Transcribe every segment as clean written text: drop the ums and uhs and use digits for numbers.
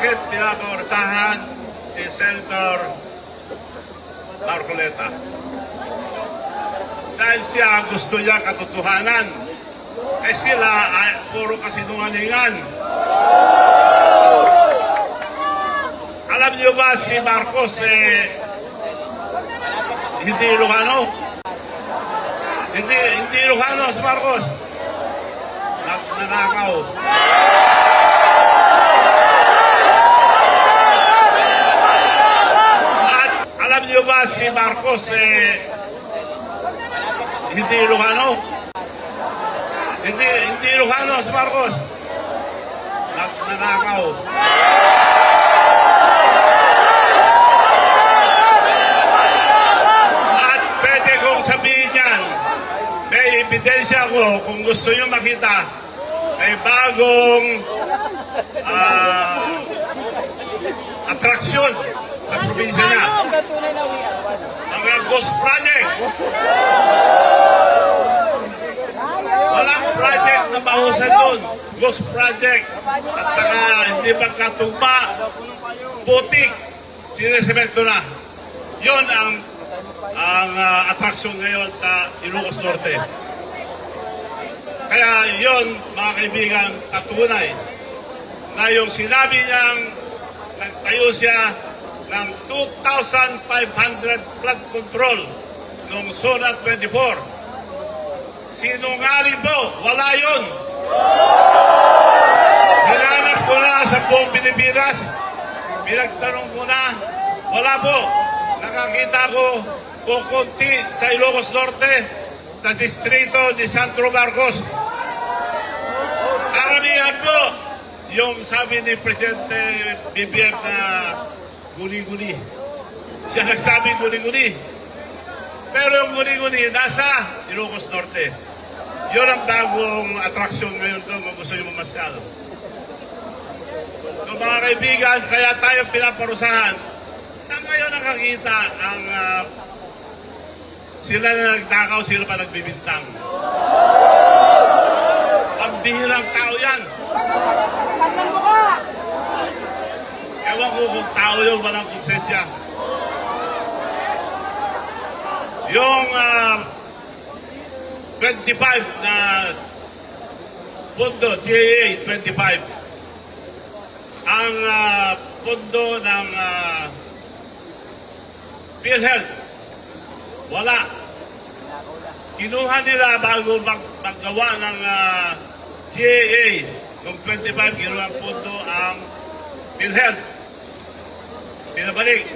Bakit pinapaurasahan ni Senator Marcoleta? Dahil siya gusto niya katotohanan. Eh sila ay puro kasinungalingan. Alam niyo ba si Marcos hindi Ilocano? Hindi Ilocano si Marcos. Nanakaw. At alam niyo ba si Marcos hindi Ilocano? Hindi Ilocano si Marcos. Nanakaw. At pwede kong sabihin yan, may ebidensya ko kung gusto nyo makita, may bagong atraksyon sa probinsya niya. Mga ghost project. Walang project na mahusan doon. Ghost project. At saka hindi magkatugma. Putik. Sinesemento na. Yun ang atraksyon ngayon sa Ilocos Norte. Kaya yun, mga kaibigan, patunay na yung sinabi niyang nagtayo siya ng 2,500 flood control noong Zona 24. Sinungaling po, wala yun. Hinanap ko na sa buong Pilipinas, pinagtanong ko na, wala po. Nakakita ko kukunti sa Ilocos Norte, sa distrito ni Sandro Marcos. Karamihan po, yung sabi ni Presidente BBM na guni-guni. Siya nagsabi guni-guni. Pero yung guni-guni nasa Ilocos Norte. Yun ang bagong atraksyon ngayon doon kung gusto nyo mamasyal. So mga kaibigan, kaya tayo pinaparusahan. Saan ngayon nakakita ang sila na nagtakaw, sila pa nagbibintang? Ang bihirang tao yan. Ewan ko kung tao yun, walang konsensya. Yung 25 na pondo, GAA 25, ang pondo ng PhilHealth, wala. Kinuha nila bago maggawa ng GAA. Noong 25, kinuha ang pondo ang PhilHealth. Pinabalik.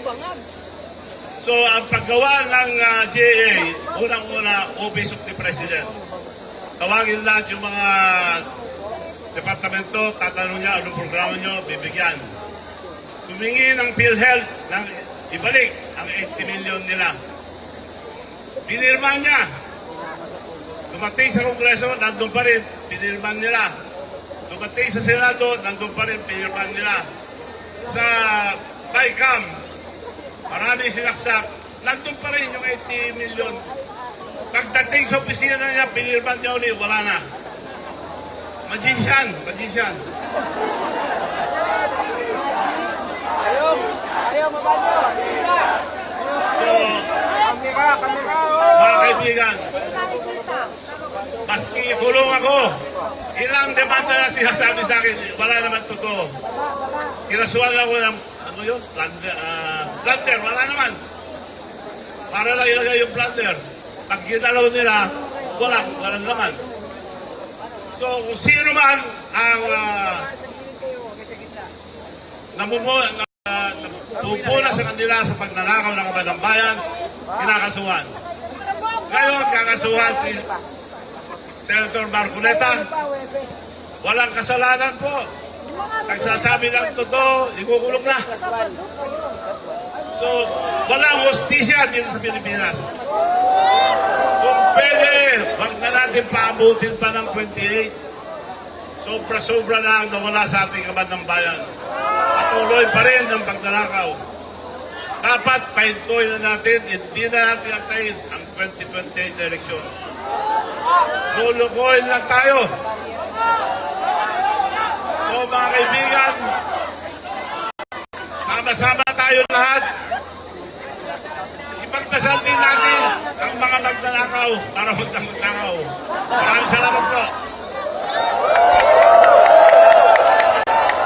So, ang paggawa ng GAA, unang-una, Office of the President. Tawagin lahat yung mga departamento, tatanong niya, anong programa niyo, bibigyan. Tumingi ng PhilHealth ng ibalik ang 80 million nila. Pinirma niya. Dumating sa Kongreso, nandun pa rin, pinirma nila. Dumating sa Senado, nandun pa rin, pinirma nila. Sa BICAM, maraming sinaksak, nandun pa rin yung 80 million. Pagdating sa opisina niya, pinirma niya ulit, wala na. Magician. Ayaw, mabanyo. So, mga kaibigan, maski kulong ako, ilang demanda na sinasabi sa akin, wala naman totoo. Kinasuhan ako ng, ano yun? Plunder, wala naman. Para lang ilagay yung plunder. Pag ginalaw nila, walang naman. So, kung sino man ang pupuna sa kanila sa pagnanakaw ng kaban ng bayan, kinakasuhan. Ngayon, kakasuhan si Senator Marcoleta. Walang kasalanan po. Nagsasabi ng totoo, ikukulong na. So, walang hostisya dito sa Pilipinas. Kung pwede, wag na natin paabutin pa ng 28. Sobra-sobra na ang nawala sa ating kaban ng bayan. Patuloy pa rin ang pagnanakaw. Dapat pahintuin na natin, hindi na natin antayin ang 2028 na eleksyon. Lulukoyin lang tayo. So mga kaibigan, Sama-sama tayo lahat. Ipagdasal din natin ang mga magnanakaw para huwag kang magnakaw. Maraming salamat po.